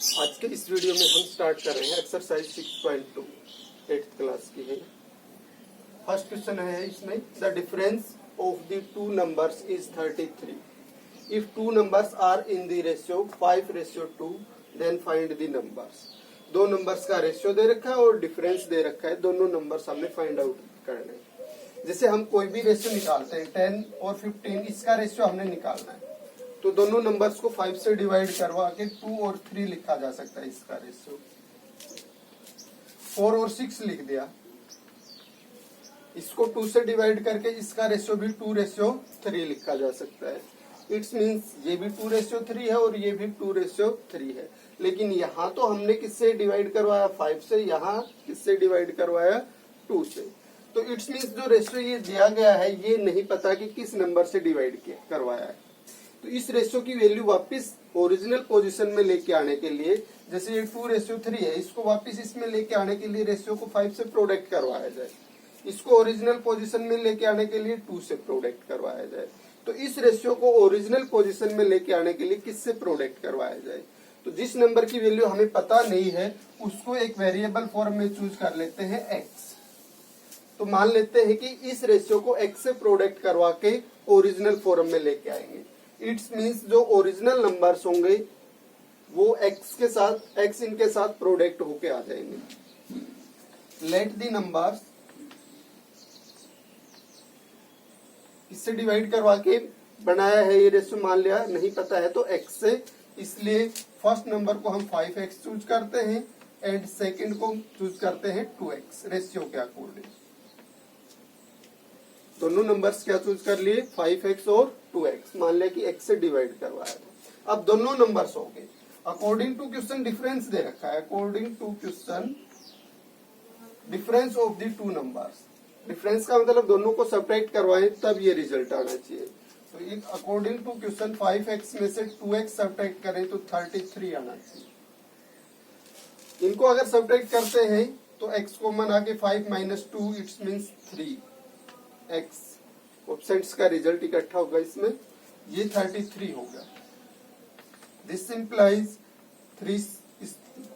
आज के इस वीडियो में हम स्टार्ट कर रहे हैं एक्सरसाइज 6.2 8th क्लास की है। फर्स्ट क्वेश्चन है इसमें, the difference of the two numbers is 33 if two numbers are in the ratio 5:2 then find the numbers. दो नंबर्स का रेशियो दे रखा है और डिफरेंस दे रखा है, दोनों नंबर्स हमने फाइंड आउट करने हैं। जैसे हम कोई भी रेशियो निकालते हैं 10 और 15, इसका रेशियो हमने निकालना है तो दोनों नंबर्स को 5 से डिवाइड करवा के 2 और 3 लिखा जा सकता है। इसका रेशियो 4 और 6 लिख दिया, इसको 2 से डिवाइड करके इसका रेशियो भी 2:3 लिखा जा सकता है। इट्स मीन्स ये भी 2:3 है और ये भी 2:3 है। लेकिन यहाँ तो हमने किससे डिवाइड करवाया 5 से, यहाँ किससे डिवाइड करवाया 2 से। तो इट्स मीन्स जो रेशियो ये दिया गया है ये नहीं पता कि किस नंबर से डिवाइड करवाया है। तो इस रेशियो की वैल्यू वापस ओरिजिनल पोजीशन में लेके आने के लिए, जैसे ये 2:3 है, इसको वापस इसमें लेके आने के लिए रेशियो को 5 से प्रोडक्ट करवाया जाए। इसको ओरिजिनल पोजीशन में लेके आने के लिए 2 से प्रोडक्ट करवाया जाए। तो इस रेशियो को ओरिजिनल पोजीशन में लेके आने के लिए किससे प्रोडक्ट करवाया जाए। तो जिस नंबर की वैल्यू हमें पता नहीं है उसको एक वेरिएबल फॉर्म में चूज कर लेते हैं x। तो मान लेते हैं कि इस रेशियो को x से प्रोडक्ट करवा के ओरिजिनल फॉर्म में लेके आएंगे। इट्स मीन्स जो ओरिजिनल नंबर्स होंगे वो x इनके साथ प्रोडक्ट होके आ जाएंगे। लेट द नंबर्स, इससे डिवाइड करवा के बनाया है ये रेशियो, मान लिया नहीं पता है तो x से, इसलिए फर्स्ट नंबर को हम 5x चूज करते हैं एंड सेकंड को चूज करते हैं 2x रेशियो के अकॉर्डिंग। दोनों नंबर्स क्या चूज कर लिए 5x और 2x, मान लिया कि x से डिवाइड करवाया था। अब दोनों नंबर्स हो गए। अकॉर्डिंग टू क्वेश्चन डिफरेंस दे रखा है, according to question difference of the two numbers. Difference का मतलब दोनों को सब्ट्रैक्ट करवाएं तब ये रिजल्ट आना चाहिए। तो ये अकॉर्डिंग टू क्वेश्चन 5x में से 2x सब्ट्रैक्ट करें तो 33 आना चाहिए। इनको अगर सब्ट्रैक्ट करते हैं तो x को मना के 5 - 2 इट्स मीन्स 3x। ऑप्शंस का रिजल्ट इकट्ठा होगा इसमें, ये 33 होगा। दिस इंप्लाइज 3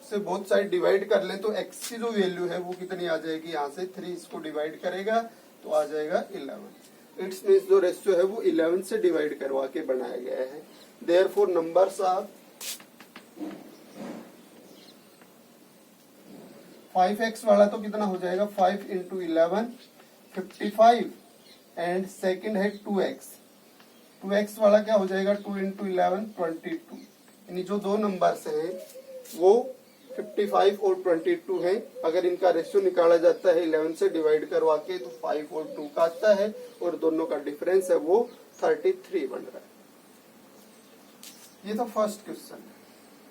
से बोथ साइड डिवाइड कर लें तो x की जो वैल्यू है वो कितनी आ जाएगी, यहाँ से 3 इसको डिवाइड करेगा तो आ जाएगा 11। इट्स मीन्स जो रेशियो है वो 11 से डिवाइड करवा के बनाया गया है। देयरफॉर नंबर्स आर 5x वाला तो कितना हो जाएगा 5 × 11 55 एंड सेकंड है 2x वाला क्या हो जाएगा 2 × 11 22। यानी जो दो नंबर्स हैं वो 55 और 22 हैं। अगर इनका रेशियो निकाला जाता है 11 से डिवाइड करवा के तो 5 और 2 का आता है और दोनों का डिफरेंस है वो 33 बन रहा है। ये तो फर्स्ट क्वेश्चन।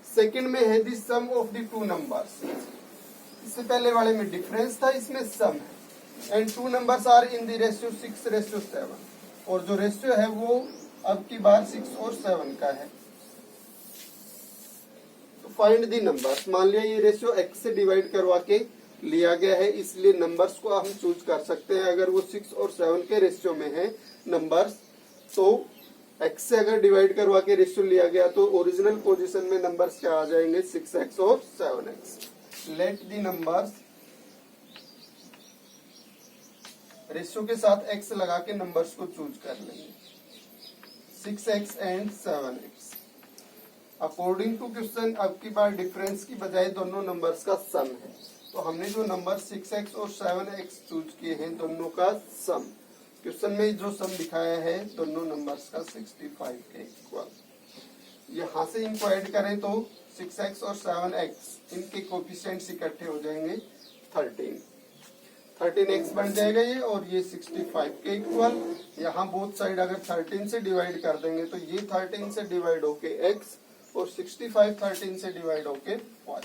सेकंड में है the sum of the two numbers. इससे पहले वाले में डिफरेंस था, इसमें सम है। And two numbers are in the ratio 6:7 और जो रेशियो है वो अब की बार 6 और 7 का है। तो फाइंड द नंबर्स, मान लिया ये रेशियो x से डिवाइड करवा के लिया गया है, इसलिए नंबर्स को हम चूज कर सकते हैं। अगर वो 6 और 7 के रेशियो में है नंबर्स तो x से अगर डिवाइड करवा के रेशियो लिया गया तो ओरिजिनल पोजीशन में नंबर्स क्या आ जाएंगे 6x और 7x। Let the numbers, ratio के साथ x लगा के नंबर्स को चूज कर लेंगे 6x and 7x। According to question अब की बार डिफरेंस की बजाय दोनों नंबर्स का सम है। तो हमने जो नंबर 6x और 7x चूज किए हैं दोनों का सम, क्वेश्चन में जो सम दिखाया है दोनों नंबर्स का 65 के इक्वल। यहाँ से इनको ऐड करें तो 6x और 7x इनके कोफिशिएंट्स इकट्ठे हो जाएंगे 13x बन जाएगा ये, और ये 65 के इक्वल। यहाँ बोथ साइड अगर 13 से डिवाइड कर देंगे तो ये 13 से डिवाइड होके x और 65 13 से डिवाइड होके 5।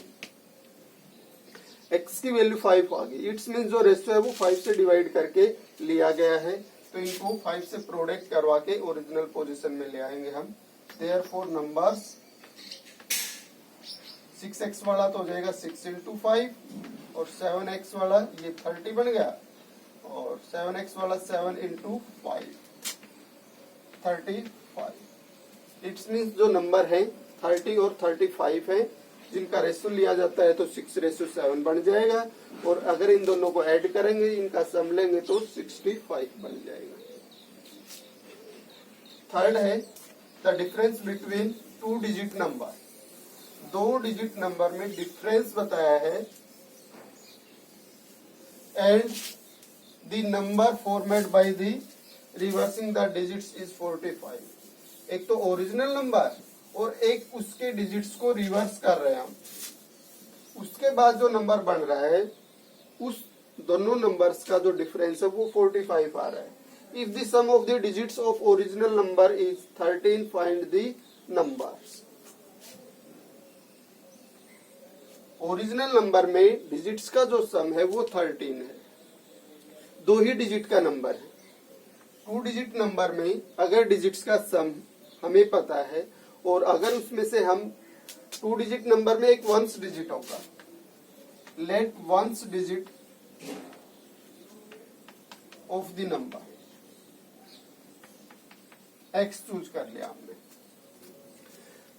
x की वैल्यू 5 आ गई। इट्स मीन्स जो रेशियो है वो 5 से डिवाइड करके लिया गया है, तो इनको 5 से प्रोडक्ट करवा के ओरिजिनल पोजीशन में ले आएंगे हम। देयरफॉर नंबर्स 6x वाला तो हो जाएगा 6 × 5 और 7x वाला ये 30 बन गया और 7x वाला 7 × 5 35। इट्स मीन्स जो नंबर है 30 और 35 है जिनका रेशियो लिया जाता है तो 6:7 बन जाएगा, और अगर इन दोनों को ऐड करेंगे, इनका सम लेंगे तो 65 बन जाएगा। थर्ड है the difference between 2 digit number. 2 digit number में डिफरेंस बताया है, and the number format by the reversing the digits is 45। एक तो ओरिजिनल नंबर और एक उसके डिजिट्स को रिवर्स कर रहे हैं हम, उसके बाद जो नंबर बन रहा है उस दोनों नंबर्स का जो डिफरेंस है वो 45 आ रहा है। If the sum of the digits of original number is 13, find the numbers. Original number में डिजिट्स का जो सम है वो 13 है, 2 ही डिजिट का नंबर है। 2 डिजिट नंबर में अगर डिजिट्स का सम हमें पता है, और अगर उसमें से हम 2 डिजिट नंबर में एक वंस डिजिट होगा, let one's digit of the number x choose कर लिया हमने।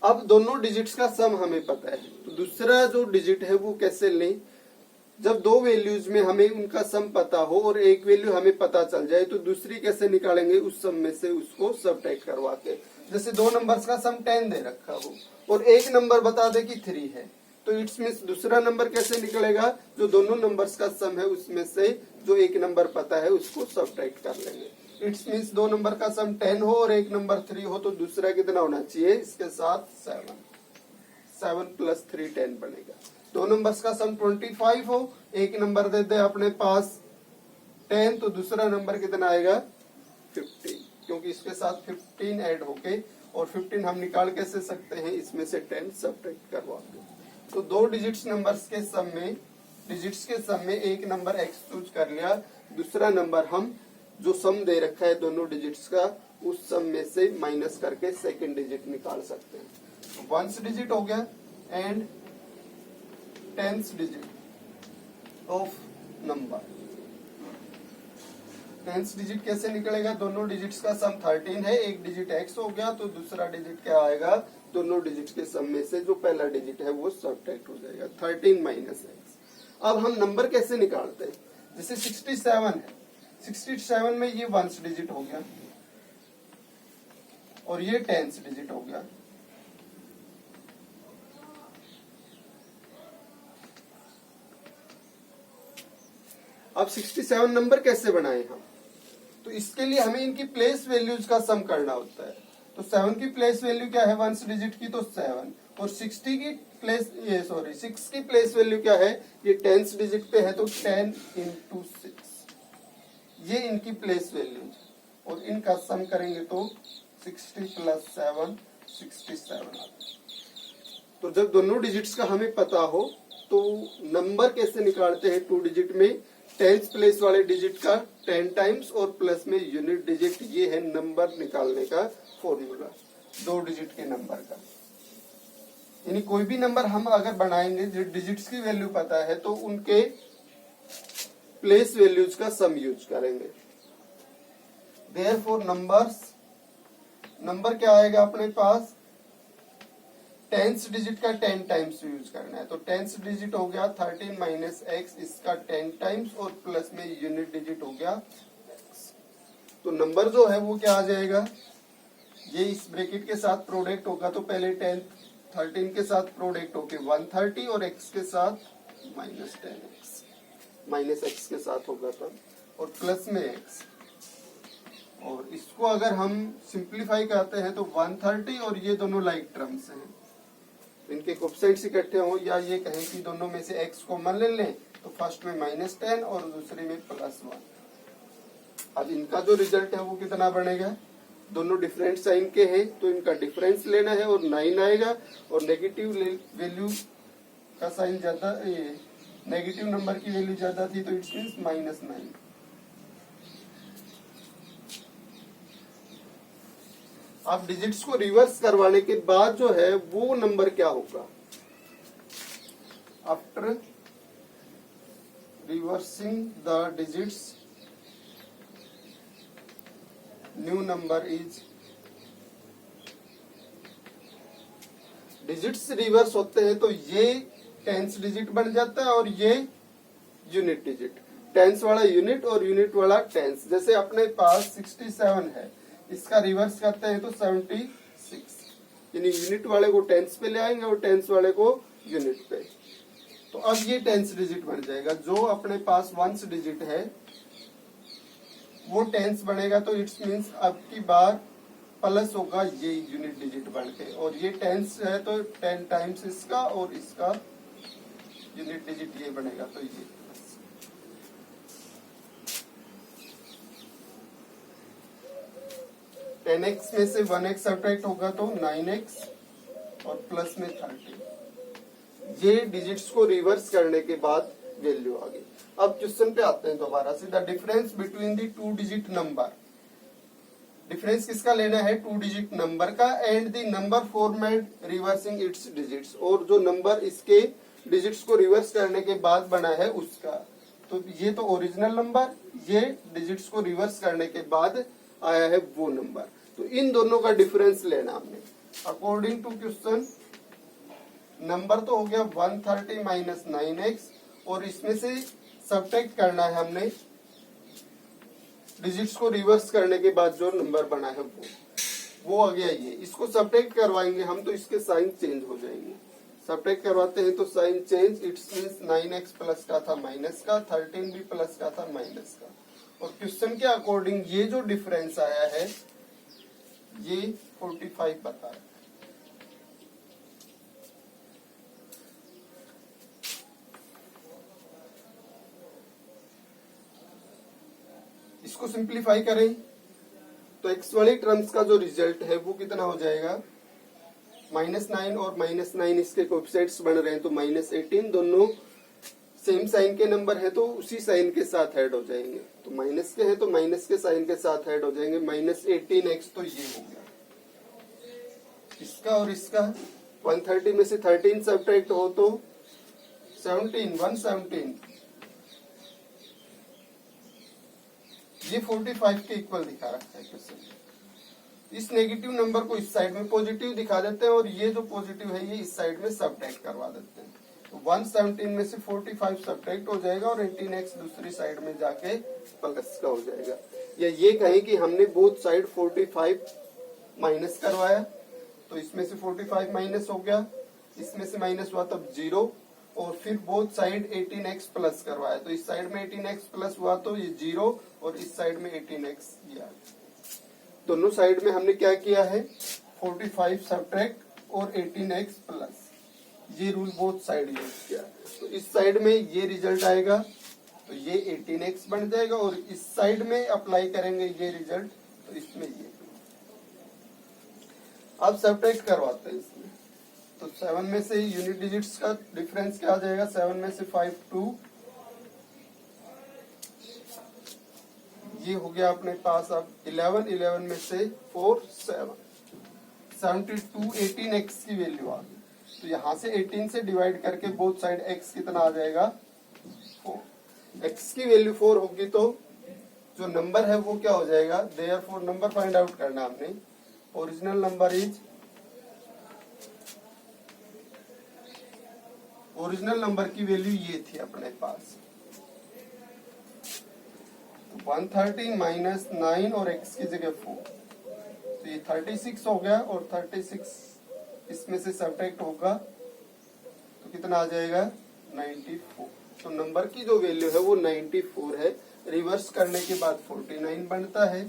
अब दोनों डिजिट्स का सम हमें पता है, तो दूसरा जो डिजिट है वो कैसे लें? जब 2 वैल्यूज में हमें उनका सम पता हो और एक वैल्यू हमें पता चल जाए, तो दूसरी कैसे निकालेंगे? उस सम में से उसको सबट्रैक्ट करवा के। जैसे 2 नंबर्स का सम 10 दे रखा हो और एक नंबर बता दे कि 3 है, तो इट्स मीन्स दूसरा नंबर कैसे निकलेगा? जो दोनों नंबर्स का सम है उसमें से जो एक नंबर पता है उसको सबट्रैक्ट कर लेंगे। इट्स मीन्स 2 नंबर का सम 10 हो और एक नंबर 3 हो, तो दूसरा कितना होना चाहिए? इसके साथ 7 प्लस 3 10 बनेगा। 2 नंबर्स का सम 25 हो, एक नंबर दे दे अपने पास 10, तो दूसरा नंबर कितना आएगा? 15, क्योंकि इसके साथ 15 ऐड होके, और 15 हम निकाल कैसे सकते हैं? इसमें से 10 सबट्रैक्ट करवा के। तो 2 डिजिट्स नंबर्स के सम में, डिजिट्स के सम में एक नंबर x चूज कर लिया, दूसरा नंबर हम जो सम दे रखा है दोनों डिजिट्स का, उस सम में से माइनस करके सेकंड डिजिट निकाल सकते हैं। तो वंस डिजिट हो गया and tenth digit of number. Tenth digit कैसे निकलेगा? दोनों डिजिट्स का सम 13 है, एक डिजिट x हो गया, तो दूसरा डिजिट क्या आएगा? दोनों डिजिट के सम में से जो पहला डिजिट है वो सबट्रैक्ट हो जाएगा, 13 माइनस x। अब हम नंबर कैसे निकालते हैं? जैसे 67 है, 67 में ये वंस डिजिट हो गया और ये टेंथ डिजिट हो गया। अब 67 नंबर कैसे बनाए हम? तो इसके लिए हमें इनकी प्लेस वैल्यूज का सम करना होता है। तो 7 की प्लेस वैल्यू क्या है वंस डिजिट की? तो 7, और 60 की प्लेस 6 की प्लेस वैल्यू क्या है? ये टेंथ डिजिट पे है, तो 10 इंटू 6, ये इनकी प्लेस वैल्यूज, और इनका सम करेंगे तो 60 प्लस 7 67। तो जब दोनों डिजिट्स का हमें पता हो तो नंबर कैसे निकालते हैं? 2 डिजिट में 10th प्लेस वाले डिजिट का 10 टाइम्स और प्लस में यूनिट डिजिट, ये है नंबर निकालने का फॉर्मूला 2 डिजिट के नंबर का। यानी कोई भी नंबर हम अगर बनाएंगे जो डिजिट्स की वैल्यू पता है, तो उनके प्लेस वैल्यूज का सम यूज करेंगे। देयरफॉर नंबर क्या आएगा अपने पास? 10th डिजिट का 10 टाइम्स यूज करना है, तो 10th डिजिट हो गया 13 माइनस x, इसका 10 टाइम्स और प्लस में यूनिट डिजिट हो गया x। तो नंबर जो है वो क्या आ जाएगा? ये इस ब्रैकेट के साथ प्रोडक्ट होगा, तो पहले 13 के साथ प्रोडक्ट होके 130 और x के साथ माइनस 10x, माइनस x के साथ होगा तब, और प्लस में x। और इसको अगर हम सिंप्लीफाई करते हैं तो 130 और ये दोनों लाइक टर्म्स हैं, इनके कोएफिशिएंट्स इकट्ठे हो, या ये कहें कि दोनों में से x कॉमन ले लें, तो फर्स्ट में -10 और दूसरे में +1। अब इनका जो रिजल्ट है वो कितना बनेगा? दोनों डिफरेंट साइन के हैं, तो इनका डिफरेंस लेना है और 9 आएगा, और नेगेटिव वैल्यू का साइन ज्यादा, नेगेटिव नंबर की वैल्यू ज्यादा थी, तो इट्स मीन्स -9। अब डिजिट्स को रिवर्स करवाने के बाद जो है वो नंबर क्या होगा? After reversing the digits, new number is digits reverse होते हैं तो ये टेंस डिजिट बन जाता है और ये यूनिट डिजिट, टेंस वाला यूनिट और यूनिट वाला टेंस। जैसे अपने पास 67 है, इसका रिवर्स करते हैं तो 76, यानी यूनिट वाले को टेंस पे ले आएंगे और टेंस वाले को यूनिट पे। तो अब ये टेंस डिजिट बन जाएगा। जो अपने पास वंस डिजिट है वो टेंस बनेगा, तो इट्स मीन्स अब की बार प्लस होगा ये यूनिट डिजिट बन के, और ये टेंस है तो 10 टाइम्स इसका और इसका यूनिट डिजिट ये बनेगा, तो ये 10x में से 1x सब्ट्रैक्ट होगा तो 9x और प्लस में 30। ये डिजिट्स को रिवर्स करने के बाद वैल्यू आ गई। अब क्वेश्चन पे आते हैं दोबारा से। The difference between the 2 digit number, difference किसका लेना है? 2 डिजिट नंबर का, and the number format reversing it's digits, और जो नंबर इसके डिजिट्स को रिवर्स करने के बाद बना है उसका। तो ये तो ओरिजिनल नंबर, ये डिजिट्स को रिवर्स करने के बाद आया है वो नंबर। तो इन दोनों का डिफरेंस लेना हमने। अकॉर्डिंग टू क्वेश्चन नंबर तो हो गया 130 माइनस 9x, और इसमें से सब्ट्रैक्ट करना है हमने डिजिट्स को रिवर्स करने के बाद जो नंबर बना है वो आ गया ये। इसको सब्ट्रैक्ट करवाएंगे हम तो इसके साइन चेंज हो जाएंगे। सब्ट्रैक्ट करवाते हैं तो sign change, it's means 9x plus का था माइनस का, 13 भी प्लस का था माइनस का। और क्वेश्चन के अकॉर्डिंग ये जो डिफरेंस आया है ये 45 बता है। इसको सिंप्लीफाई करें तो एक्स वाली टर्म्स का जो रिजल्ट है वो कितना हो जाएगा? -9 और -9 इसके कोएफिशिएंट्स बन रहे हैं तो -18, दोनों सेम साइन के नंबर है तो उसी साइन के साथ ऐड हो जाएंगे। तो माइनस के हैं तो माइनस के साइन के साथ ऐड हो जाएंगे। -18x तो ये हो गया इसका, और इसका 130 में से 13 सब्ट्रैक्ट हो तो 117, ये 45 के इक्वल दिखा रखा है क्वेश्चन। इस नेगेटिव नंबर को इस साइड में पॉजिटिव दिखा देते हैं और ये जो पॉजिटिव है ये इस साइड में सब्ट्रैक्ट करवा देते हैं। तो 117 में से 45 सब्ट्रैक्ट हो जाएगा और 18x दूसरी साइड में जाके प्लस का हो जाएगा। या ये कहें कि हमने बोथ साइड 45 माइनस करवाया तो इसमें से 45 माइनस हो गया, इसमें से माइनस हुआ तब 0, और फिर बोथ साइड 18x प्लस करवाया तो इस साइड में 18x प्लस हुआ तो ये 0 और इस साइड में 18x ये आ गया। दोनों साइड में हमने क्या किया है? 45 सब्ट्रैक्ट और 18x प्लस, ये रूल बोथ साइड यूज किया। तो इस साइड में ये रिजल्ट आएगा तो ये 18x बन जाएगा, और इस साइड में अप्लाई करेंगे ये रिजल्ट तो इसमें ये। अब सब्ट्रैक्ट करवाते हैं इसमें तो 7 में से यूनिट डिजिट्स का डिफरेंस क्या आ जाएगा? 7 में से 5 2, ये हो गया अपने पास। अब 11 में से 4 7, 72 18x की वैल्यू आ गई। तो यहाँ से 18 से डिवाइड करके बोथ साइड x कितना आ जाएगा? 4। x की वैल्यू 4 होगी तो जो नंबर है वो क्या हो जाएगा? देयरफॉर नंबर फाइंड आउट करना हमने। Original number is, original number की वैल्यू ये थी अपने पास 130 माइनस 9 और x की जगह 4, तो ये 36 हो गया, और 36 इसमें से सब्ट्रैक्ट होगा तो कितना आ जाएगा? 94। तो नंबर की जो वैल्यू है वो 94 है। रिवर्स करने के बाद 49 बनता है।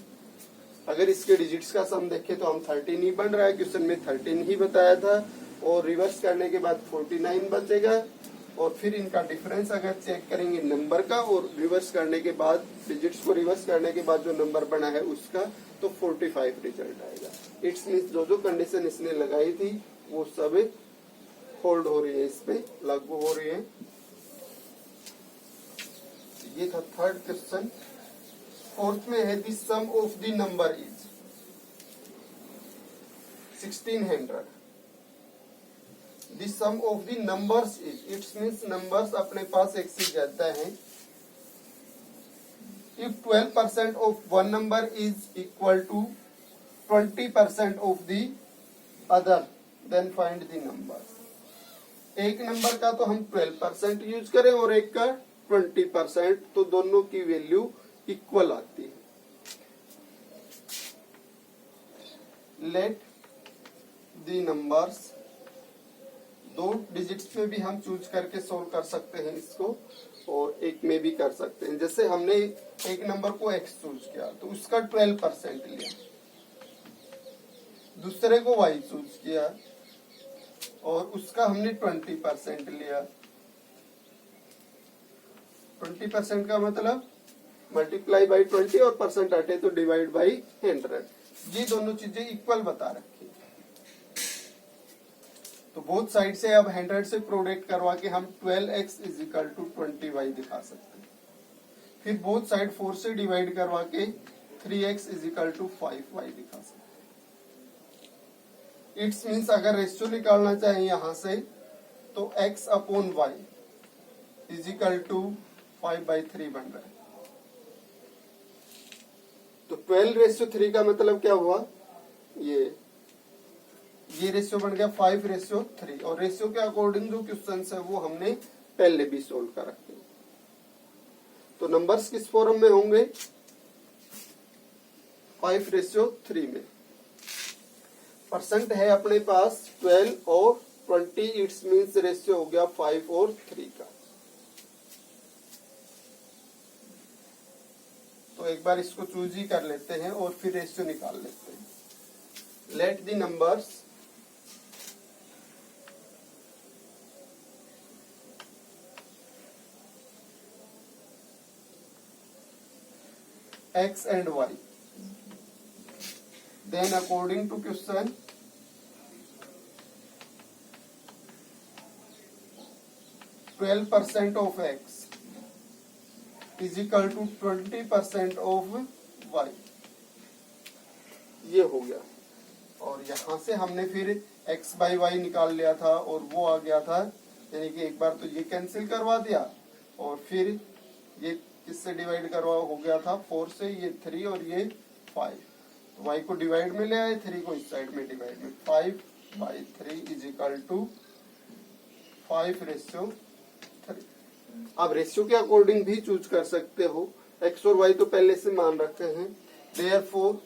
अगर इसके डिजिट्स का सम देखें तो हम 13 ही बन रहा है, क्वेश्चन में 13 ही बताया था, और रिवर्स करने के बाद 49 बचेगा। और फिर इनका डिफरेंस अगर चेक करेंगे नंबर का और रिवर्स करने के बाद, डिजिट्स को रिवर्स करने के बाद जो नंबर बना है उसका, तो 45 रिजल्ट आएगा। इट्स मीन्स जो जो कंडीशन इसने लगाई थी वो सब होल्ड हो रही है, इस पे लागू हो रही है। ये था थर्ड क्वेश्चन। फोर्थ में है the sum of the number is 1600। The sum of the numbers is, it's means numbers अपने पास एक से ज्यादा है। If 12% of one number is equal to 20% of the other then find the number. एक number का तो हम 12% यूज करें और एक का 20%, तो दोनों की वैल्यू इक्वल आती है। लेट द नंबर्स, 2 डिजिट्स में भी हम चूज करके सोल्व कर सकते हैं इसको, और एक में भी कर सकते हैं। जैसे हमने एक नंबर को x चूज किया तो उसका 12% लिया, दूसरे को y चूज किया और उसका हमने 20% लिया। 20% का मतलब मल्टीप्लाई बाई 20 और परसेंट हटे तो डिवाइड बाई 100। ये दोनों चीजें इक्वल बता रखी है। तो बोथ साइड से अब 100 से प्रोडक्ट करवा के हम 12x is equal to 20y दिखा सकते हैं। फिर बोथ साइड 4 से डिवाइड करवा के 3x is equal to 5y दिखा सकते हैं। इट्स मीन्स अगर रेशियो निकालना चाहें यहां से तो x upon y is equal to 5/3 बन रहा है। तो 12:3 का मतलब क्या हुआ, ये रेशियो बन गया 5:3, और रेशियो के अकॉर्डिंग जो क्वेश्चन है वो हमने पहले भी सोल्व कर रखे। तो नंबर्स किस फॉर्म में होंगे, 5:3 में। परसेंट है अपने पास 12 और 20, इट्स मीन्स रेशियो हो गया 5 और 3 का। तो एक बार इसको चूज ही कर लेते हैं और फिर रेशियो निकाल लेते हैं। Let the numbers x and y, then according to question, %12 of x is equal to 20% of y, ये हो गया। और यहां से हमने फिर x by y निकाल लिया था और वो आ गया था, यानी कि एक बार तो ये कैंसिल करवा दिया और फिर ये किससे डिवाइड करवा हो गया था 4 से, ये 3 और ये 5। y को डिवाइड में ले आए, 3 को इस साइड में डिवाइड में, 5/3 इज इक्वल टू 5:3। आप रेशियो के अकॉर्डिंग भी चूज कर सकते हो, x और y तो पहले से मान रखे हैं। Therefore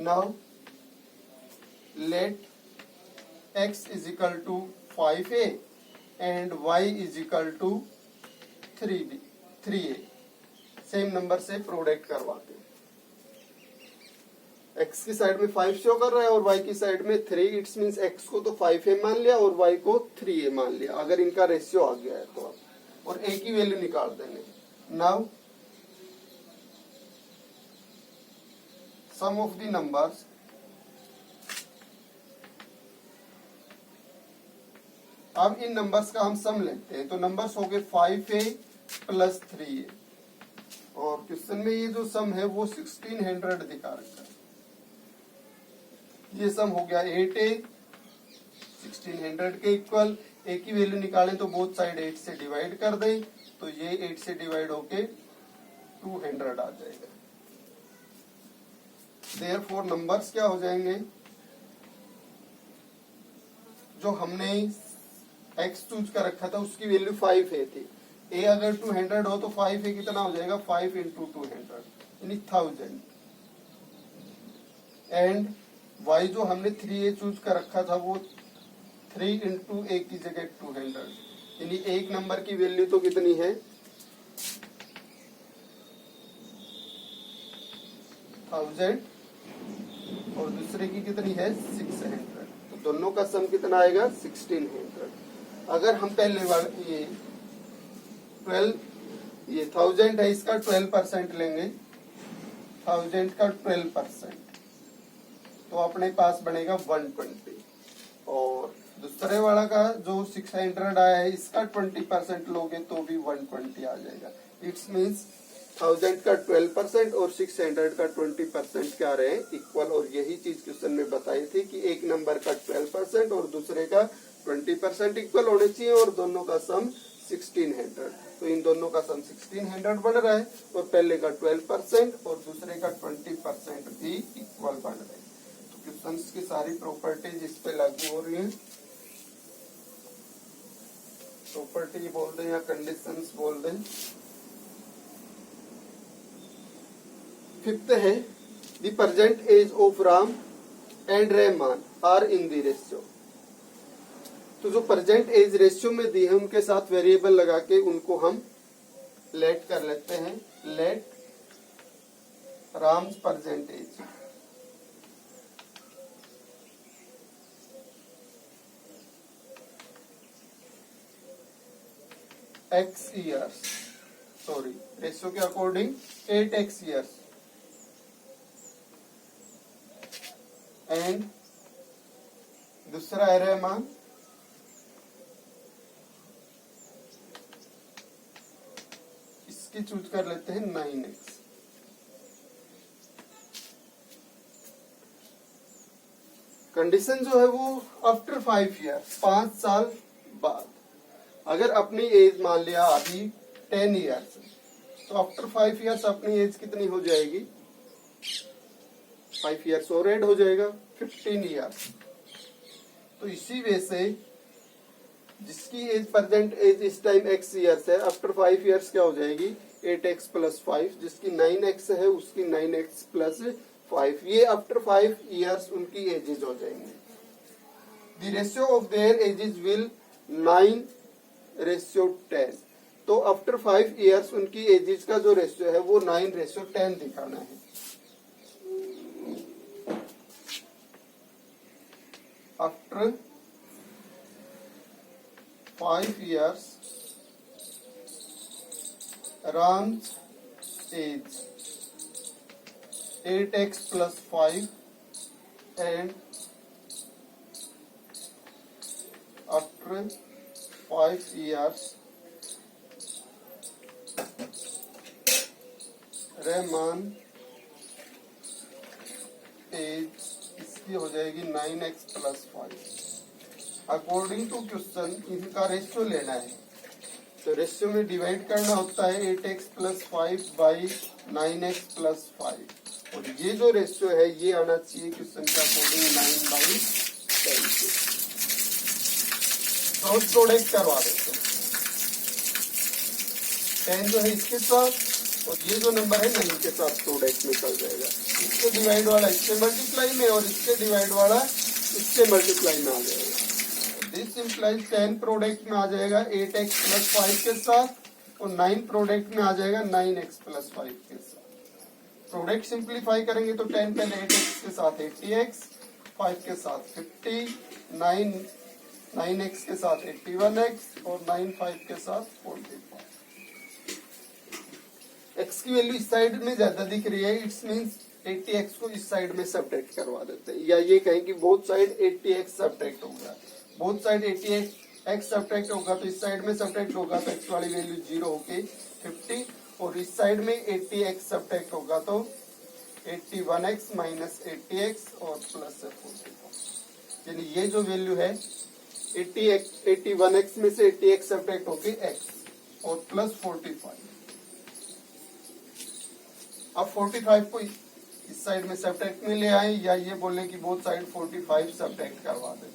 now let x is equal to 5a and y is equal to 3a, same number से प्रोडक्ट करवाते हैं। x की साइड में 5 शो कर रहा है और y की साइड में 3, इट्स मीन्स x को तो 5a मान लिया और y को 3a मान लिया, अगर इनका रेशियो आ गया है तो आप, और a की वैल्यू निकाल देंगे। Now sum of the numbers, अब इन नंबर्स का हम सम लेते हैं। तो नंबर्स हो गए 5a प्लस 3a, और क्वेश्चन में ये जो सम है वो 1600 दिखा रखा है। ये सम हो गया 8a 1600 के इक्वल। a की वैल्यू निकालें तो बोथ साइड 8 से डिवाइड कर दें, तो ये 8 से डिवाइड होके 200 आ जाएगा। देयरफॉर नंबर्स क्या हो जाएंगे, जो हमने x चूज कर रखा था उसकी वैल्यू 5a थी, a अगर 200 हो तो 5a कितना हो जाएगा, 5 into 200 यानी 1000, एंड y जो हमने 3a चूज कर रखा था वो 3 into a की जगह 200, यानी एक नंबर की वैल्यू तो कितनी है 1000 और दूसरे की कितनी है 600, तो दोनों का सम कितना आएगा 1600। अगर हम पहले ये 1000 है, इसका 12% लेंगे, 1000 का 12%, तो अपने पास बनेगा 120, और दूसरे वाला का जो 600 आया है इसका 20% लोगे तो भी 120 आ जाएगा। इट्स मीन्स 1000 का 12% और 600 का 20% क्या रहे इक्वल, और यही चीज क्वेश्चन में बताई थी कि एक नंबर का 12% और दूसरे का 20% इक्वल होने चाहिए, और दोनों का सम 1600। तो इन दोनों का सम 1600 बन रहा है, और पहले का 12% और दूसरे का 20% भी इक्वल बन रहे हैं। तो क्वेश्चंस की सारी प्रॉपर्टीज इस पे लागू हो रही हैं। प्रॉपर्टी बोल दें या कंडीशंस बोल दें। फिफ्थ है the present age of Ram and Rahman are in the ratio. तो जो प्रेजेंट एज रेशियो में दी है उनके साथ वेरिएबल लगा के उनको हम लेट कर लेते हैं। Let Ram's present age x years, sorry ratio के अकॉर्डिंग 8x years एंड दूसरा है रहमान इसकी चूज कर लेते हैं 9x। कंडीशन जो है वो आफ्टर 5 ईयर 5 साल बाद। अगर अपनी एज मान लिया अभी 10 ईयर्स तो आफ्टर 5 ईयर्स अपनी एज कितनी हो जाएगी 5 ईयर्स और ऐड हो जाएगा 15 ईयर्स। तो इसी वे से जिसकी एज प्रेजेंट एज इस टाइम x ईयर्स है आफ्टर 5 ईयर्स क्या हो जाएगी 8x + 5। जिसकी 9x है उसकी 9x + 5। ये आफ्टर 5 ईयर्स उनकी एजेस हो जाएंगे। The ratio of their edges will 9:10। तो आफ्टर 5 ईयर्स उनकी एजेस का जो रेशियो है वो 9:10 दिखाना है। After 5 years Ram's age 8x + 5 and after 5 years Rahman age इसकी हो जाएगी 9x + 5। अकॉर्डिंग टू क्वेश्चन इनका रेशियो लेना है। तो रेशियो में डिवाइड करना होता है 8x + 5 बाई 9x + 5 और ये जो रेशियो है ये आना चाहिए क्वेश्चन के अकॉर्डिंग 9/10। क्रॉस प्रोडक्ट करवा देते हैं। 10 जो है इसके साथ और ये जो नंबर है 9 के साथ प्रोडक्ट निकल जाएगा। इसके डिवाइड वाला इसके मल्टीप्लाई में और इसके डिवाइड वाला इसके मल्टीप्लाई में आ जाएगा। दिस इम्प्लाइज 10 प्रोडक्ट में आ जाएगा 8x + 5 के साथ और 9 प्रोडक्ट में आ जाएगा 9x + 5 के साथ। प्रोडक्ट सिंप्लीफाई करेंगे तो 10 पहले 8x के साथ 80x, 5 के साथ 50, 9x के साथ 81x और 9 5 के साथ 45। x की वैल्यू इस साइड में ज्यादा दिख रही है, इट्स मींस 80x को इस साइड में सब्ट्रैक्ट करवा देते हैं, या ये कहें कि बोथ साइड 80x सब्ट्रैक्ट होगा। बोथ साइड 80x सब्ट्रैक्ट होगा तो इस साइड में सब्ट्रैक्ट होगा तो x वाली वैल्यू 0 होके 50 और इस साइड में 80x सब्ट्रैक्ट होगा तो 81x माइनस 80x और प्लस 45। यानी ये जो वैल्यू है 81x में से 80x सब्ट्रैक्ट होके x और प्लस 45। अब 45 को इस साइड में सब्ट्रैक्ट में ले आए या ये बोले कि बोथ साइड 45 सब्ट्रैक्ट करवा दें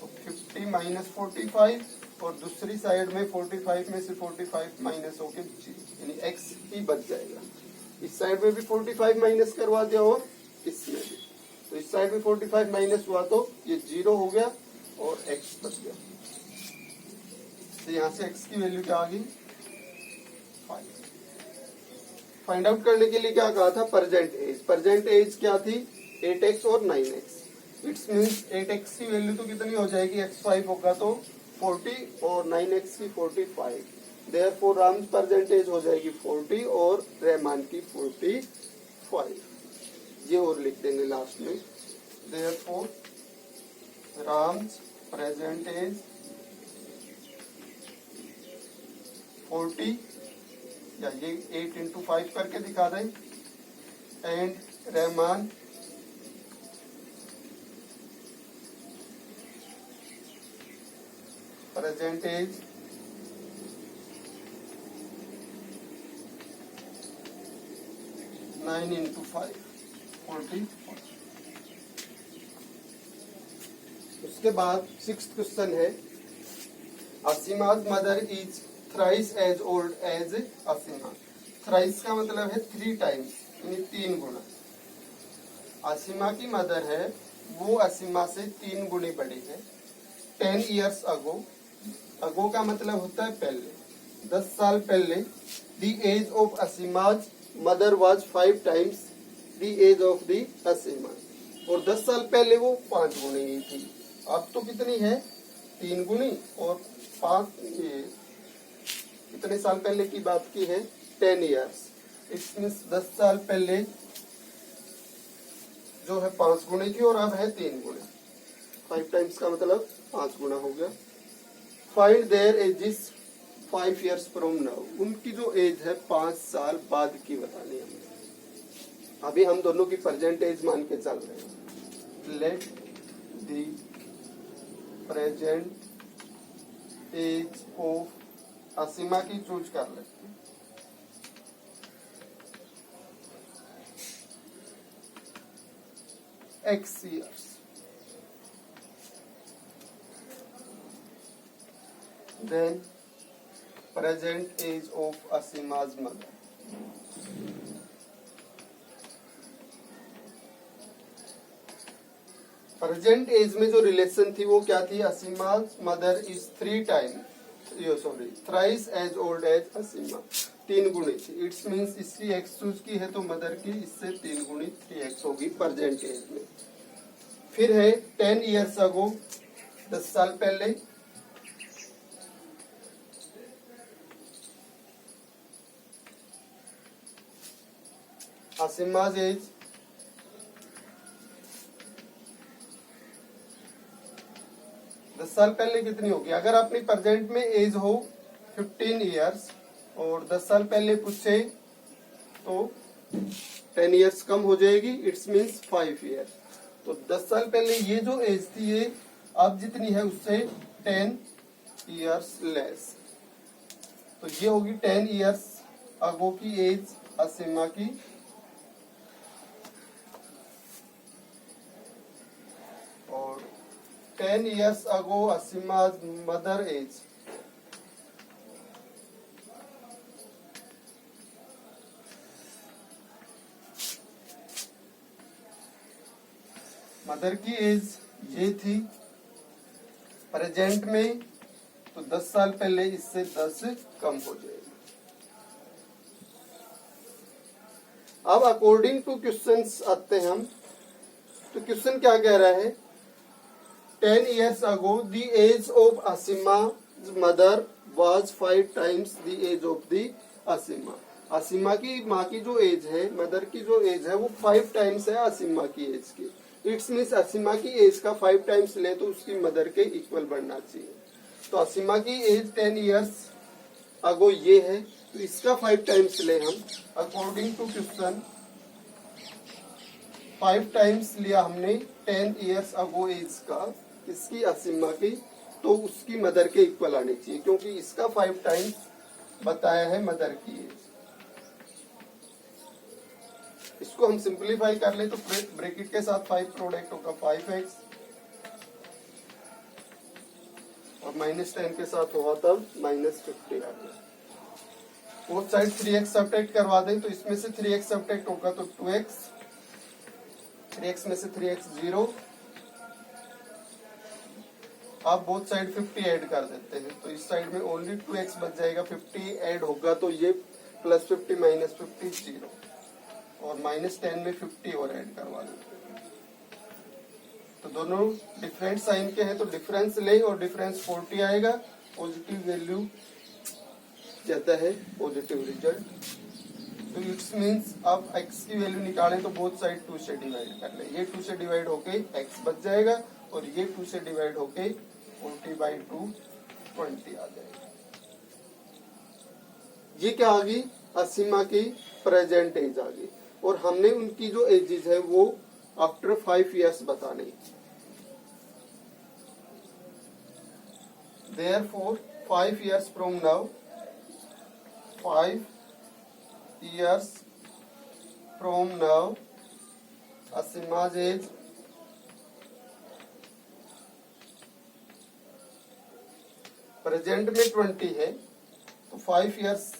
तो 50 माइनस 45 और दूसरी साइड में 45 में से 45 माइनस होके 0 यानी x ही बच जाएगा। इस साइड में भी 45 माइनस करवा दिया और इसमें भी, तो इस साइड में 45 माइनस हुआ तो ये 0 हो गया और x बच गया। तो यहाँ से x की वैल्यू क्या आ गई 5। फाइंड आउट करने के लिए क्या कहा था प्रेजेंट एज। प्रेजेंट एज क्या थी 8x और 9x। इट्स मीन्स 8x की वैल्यू तो कितनी हो जाएगी x5 होगा तो 40 और 9x की 45। देयरफॉर राम्स प्रेजेंट एज हो जाएगी 40 और रहमान की 45। ये और लिख देंगे लास्ट में। देयरफॉर राम्स प्रेजेंट एज 40 या ये 8 × 5 करके दिखा दें एंड रहमान प्रेजेंट एज 9 × 5 45। उसके बाद 6th क्वेश्चन है, Asima's mother is thrice as old as Asima. Thrice का मतलब है 3 टाइम्स, यानी 3 गुना। असीमा की मदर है वो असीमा से 3 गुनी बड़ी है। 10 years अगो, अगो का मतलब होता है पहले, 10 साल पहले। The age of Asima's mother was 5 times the age of the Asima, और 10 साल पहले वो 5 गुनी ही थी। अब तो कितनी है, 3 गुनी, और 5 कितने साल पहले की बात की है, 10 years। इसमें 10 साल पहले जो है 5 गुने की, और अब है 3 गुने। 5 टाइम्स का मतलब 5 गुना हो गया। Find there edges 5 years from now, उनकी जो एज है 5 साल बाद की बतानी है हमें। अभी हम दोनों की प्रेजेंट एज मान के चल रहे हैं। Let the present age of Asima की चूज कर लेते हैं। X years, then present age of Asima's mother, present age में जो रिलेशन थी वो क्या थी, Asima's mother is 3 times, sorry, thrice as old as Asima, 3 गुणी थी। इट्स मीन्स इसकी एक्स चूज की है तो मदर की इससे 3 गुणी 3x होगी प्रेजेंट एज में। फिर है 10 years अगो, 10 साल पहले। असीमा's एज 10 साल पहले कितनी होगी, अगर अपनी प्रेजेंट में एज हो 15 years और 10 साल पहले पूछे तो 10 years कम हो जाएगी, इट्स मीन्स 5 years। तो 10 साल पहले ये जो एज थी ये अब जितनी है उससे 10 years लेस, तो ये होगी 10 years अगो की एज असीमा की। और 10 years अगो असीमा's मदर एज, मदर की एज ये थी प्रेजेंट में, तो 10 साल पहले इससे 10 कम हो जाएगी। अब अकॉर्डिंग टू क्वेश्चंस आते हैं हम, तो क्वेश्चन क्या कह रहा है, 10 years ago the age of Asima's mother was 5 times the age of the Asima। असीमा की माँ की जो एज है, मदर की जो एज है वो 5 टाइम्स है असीमा की एज की। इट्स मीन्स असीमा की एज का 5 टाइम्स ले तो उसकी मदर के इक्वल बनना चाहिए। तो असीमा की एज 10 years अगो ये है, तो इसका 5 टाइम्स ले हम। अकॉर्डिंग टू क्वेश्चन 5 टाइम्स लिया हमने 10 years अगो एज का, इसकी असीमा की, तो उसकी मदर के इक्वल आनी चाहिए, क्योंकि इसका 5 टाइम्स बताया है मदर की एज। इसको हम सिंप्लीफाई कर ले तो ब्रैकेट के साथ 5 प्रोडक्ट होगा 5x, और -10 के साथ होगा तब -50 आ गया। बोथ साइड 3x सब्ट्रैक्ट करवा दें तो इसमें से 3x सब्ट्रैक्ट होगा तो 2x, 3x में से 3x 0। आप बोथ साइड 50 ऐड कर देते हैं तो इस साइड में ओनली 2x बच जाएगा, 50 ऐड होगा तो ये +50 -50 0, और -10 में 50 और ऐड करवा देते हैं। तो दोनों डिफरेंट साइन के हैं तो डिफरेंस ले, और डिफरेंस 40 आएगा, पॉजिटिव वैल्यू जाता है पॉजिटिव रिजल्ट। तो इट्स मीन्स अब x की वैल्यू निकालें तो बोथ साइड 2 से डिवाइड कर ले, ये 2 से डिवाइड होके x बच जाएगा, और ये 2 से डिवाइड होके 40/2 20 आ जाएगा। ये क्या आ गई, असीमा की प्रेजेंट एज आ गई, और हमने उनकी जो एजेस है वो आफ्टर 5 years बताने। Therefore 5 years from now, 5 years from now Asima's age present में 20 है, तो 5 इयर्स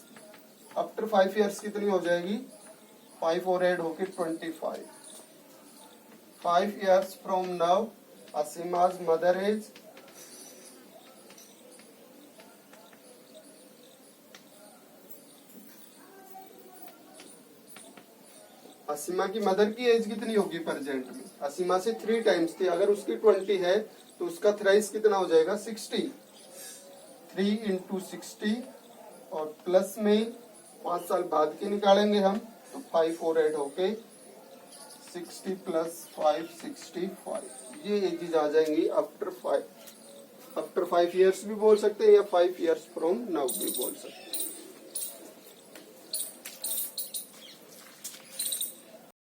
आफ्टर 5 इयर्स कितनी हो जाएगी, 5 और ऐड होके 25। 5 years from now Asima's mother age Asima की मदर की एज कितनी होगी प्रेजेंट में, असीमा से 3 टाइम्स थी, अगर उसकी 20 है तो उसका थ्राइस कितना हो जाएगा 60। 3 इंटू 60 और प्लस में 5 साल बाद के निकालेंगे हम, तो 5 और ऐड होके 60 प्लस 5 65। ये एजेस आ जाएंगी आफ्टर 5 इयर्स भी बोल सकते हैं या 5 इयर्स फ्रॉम नाउ भी बोल सकते हैं।